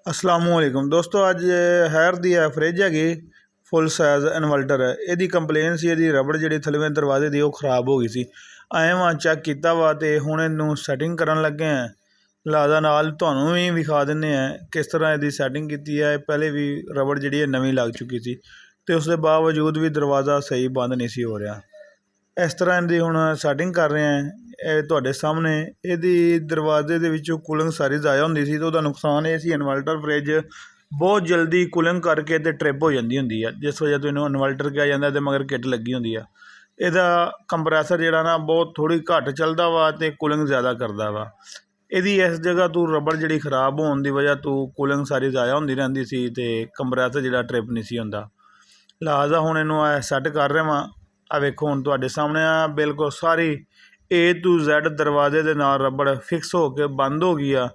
ਅਸਲਾਮੁਅਲੈਕੁਮ ਦੋਸਤੋ, ਅੱਜ ਹੈਰ ਦੀ ਹੈ ਫਰਿੱਜ ਹੈਗੀ ਫੁੱਲ ਸਾਈਜ਼ ਇਨਵਰਟਰ ਹੈ। ਇਹਦੀ ਕੰਪਲੇਨ ਸੀ ਇਹਦੀ ਰਬੜ ਜਿਹੜੀ ਥੱਲੇ ਦਰਵਾਜ਼ੇ ਦੀ ਉਹ ਖਰਾਬ ਹੋ ਗਈ ਸੀ। ਆਏ ਵਾਂ ਚੈੱਕ ਕੀਤਾ ਵਾ ਤੇ ਹੁਣ ਇਹਨੂੰ ਸੈਟਿੰਗ ਕਰਨ ਲੱਗੇ ਆ। ਲਿਹਾਜ਼ਾ ਨਾਲ ਤੁਹਾਨੂੰ ਵੀ ਵਿਖਾ ਦਿੰਦੇ ਆ ਕਿਸ ਤਰ੍ਹਾਂ ਇਹਦੀ ਸੈਟਿੰਗ ਕੀਤੀ ਹੈ। ਪਹਿਲੇ ਵੀ ਰਬੜ ਜਿਹੜੀ ਹੈ ਨਵੀਂ ਲੱਗ ਚੁੱਕੀ ਸੀ ਤੇ ਉਸ ਦੇ ਬਾਵਜੂਦ ਵੀ ਦਰਵਾਜ਼ਾ ਸਹੀ ਬੰਦ ਨਹੀਂ ਸੀ ਹੋ ਰਿਹਾ। ਇਸ ਤਰ੍ਹਾਂ ਇਹਦੀ ਹੁਣ ਸੈਟਿੰਗ ਕਰ ਰਹੇ ਆ। ਇਹ ਤੁਹਾਡੇ ਸਾਹਮਣੇ ਇਹਦੀ ਦਰਵਾਜ਼ੇ ਦੇ ਵਿੱਚੋਂ ਕੂਲਿੰਗ ਸਾਰੀ ਜ਼ਾਇਆ ਹੁੰਦੀ ਸੀ ਤੇ ਉਹਦਾ ਨੁਕਸਾਨ ਇਹ ਸੀ ਇਨਵਰਟਰ ਫਰਿੱਜ ਬਹੁਤ ਜਲਦੀ ਕੂਲਿੰਗ ਕਰਕੇ ਤੇ ਟ੍ਰਿਪ ਹੋ ਜਾਂਦੀ ਹੁੰਦੀ ਆ, ਜਿਸ ਵਜ੍ਹਾ ਤੋਂ ਇਹਨੂੰ ਇਨਵਰਟਰ ਕਿਹਾ ਜਾਂਦਾ ਤੇ ਮਗਰ ਕਿੱਟ ਲੱਗੀ ਹੁੰਦੀ ਆ। ਇਹਦਾ ਕੰਪਰੈਸਰ ਜਿਹੜਾ ਨਾ ਬਹੁਤ ਥੋੜ੍ਹੀ ਘੱਟ ਚੱਲਦਾ ਵਾ ਤੇ ਕੂਲਿੰਗ ਜ਼ਿਆਦਾ ਕਰਦਾ ਵਾ। ਇਹਦੀ ਇਸ ਜਗ੍ਹਾ ਤੋਂ ਰਬੜ ਜਿਹੜੀ ਖ਼ਰਾਬ ਹੋਣ ਦੀ ਵਜ੍ਹਾ ਤੋਂ ਕੂਲਿੰਗ ਸਾਰੀ ਜ਼ਾਇਆ ਹੁੰਦੀ ਰਹਿੰਦੀ ਸੀ ਤੇ ਕੰਪਰੈਸਰ ਜਿਹੜਾ ਟ੍ਰਿਪ ਨਹੀਂ ਸੀ ਹੁੰਦਾ। ਲਿਹਾਜ਼ਾ ਹੁਣ ਇਹਨੂੰ ਸੈੱਟ ਕਰ ਰਿਹਾ ਵਾਂ। ਆ ਵੇਖੋ ਹੁਣ ਤੁਹਾਡੇ ਸਾਹਮਣੇ ਆ ਬਿਲਕੁਲ ਸਾਰੀ A to Z ਦਰਵਾਜ਼ੇ ਦੇ ਨਾਲ ਰਬੜ ਫਿਕਸ ਹੋ ਕੇ ਬੰਦ ਹੋ ਗਈ ਆ।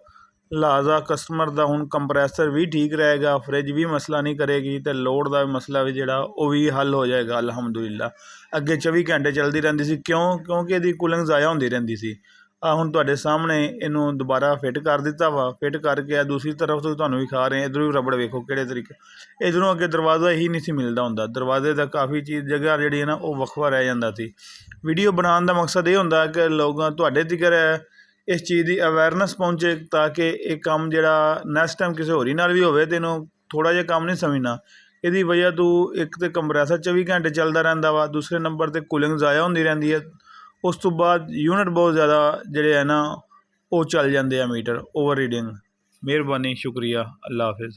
ਲਿਹਾਜ਼ਾ ਕਸਟਮਰ ਦਾ ਹੁਣ ਕੰਪਰੈਸਰ ਵੀ ਠੀਕ ਰਹੇਗਾ, ਫਰਿੱਜ ਵੀ ਮਸਲਾ ਨਹੀਂ ਕਰੇਗੀ ਤੇ ਲੋਡ ਦਾ ਮਸਲਾ ਵੀ ਜਿਹੜਾ ਉਹ ਵੀ ਹੱਲ ਹੋ ਜਾਏਗਾ ਅਲਹਮਦੁਲਿਲਾ। ਅੱਗੇ 24 ਘੰਟੇ ਚੱਲਦੀ ਰਹਿੰਦੀ ਸੀ ਕਿਉਂਕਿ ਇਹਦੀ ਕੂਲਿੰਗ ਜ਼ਾਇਆ ਹੁੰਦੀ ਰਹਿੰਦੀ ਸੀ। ਆ ਹੁਣ ਤੁਹਾਡੇ ਸਾਹਮਣੇ ਇਹਨੂੰ ਦੁਬਾਰਾ ਫਿੱਟ ਕਰ ਦਿੱਤਾ ਵਾ। ਫਿੱਟ ਕਰਕੇ ਆ ਦੂਸਰੀ ਤਰਫ ਤੋਂ ਤੁਹਾਨੂੰ ਵਿਖਾ ਰਹੇ, ਇੱਧਰੋਂ ਵੀ ਰਬੜ ਵੇਖੋ ਕਿਹੜੇ ਤਰੀਕੇ। ਇੱਧਰੋਂ ਅੱਗੇ ਦਰਵਾਜ਼ਾ ਹੀ ਨਹੀਂ ਸੀ ਮਿਲਦਾ ਹੁੰਦਾ, ਦਰਵਾਜ਼ੇ ਦਾ ਕਾਫੀ ਚੀਜ਼ ਜਗ੍ਹਾ ਜਿਹੜੀ ਹੈ ਨਾ ਉਹ ਵੱਖਰਾ ਰਹਿ ਜਾਂਦਾ ਸੀ। ਵੀਡੀਓ ਬਣਾਉਣ ਦਾ ਮਕਸਦ ਇਹ ਹੁੰਦਾ ਕਿ ਲੋਕਾਂ ਤੁਹਾਡੇ ਤੀਕਰ ਇਸ ਚੀਜ਼ ਦੀ ਅਵੇਅਰਨੈਸ ਪਹੁੰਚੇ ਤਾਂ ਕਿ ਇਹ ਕੰਮ ਜਿਹੜਾ ਨੈਕਸਟ ਟਾਈਮ ਕਿਸੇ ਹੋਰੀ ਨਾਲ ਵੀ ਹੋਵੇ ਤੇ ਇਹਨੂੰ ਥੋੜ੍ਹਾ ਜਿਹਾ ਕੰਮ ਨਹੀਂ ਸਮਝਣਾ। ਇਹਦੀ ਵਜ੍ਹਾ ਤੋਂ ਇੱਕ ਤਾਂ ਕੰਪਰੈਸਰ 24 ਘੰਟੇ ਚੱਲਦਾ ਰਹਿੰਦਾ ਵਾ, ਦੂਸਰੇ ਨੰਬਰ 'ਤੇ ਕੂਲਿੰਗ ਜ਼ਾਇਆ ਹੁੰਦੀ ਰਹਿੰਦੀ ਹੈ। ਉਸ ਤੋਂ ਬਾਅਦ ਯੂਨਿਟ ਬਹੁਤ ਜ਼ਿਆਦਾ ਜਿਹੜੇ ਹੈ ਨਾ ਉਹ ਚੱਲ ਜਾਂਦੇ ਆ ਮੀਟਰ ਓਵਰ ਰੀਡਿੰਗ। ਮਿਹਰਬਾਨੀ, ਸ਼ੁਕਰੀਆ, ਅੱਲਾ ਹਾਫਿਜ਼।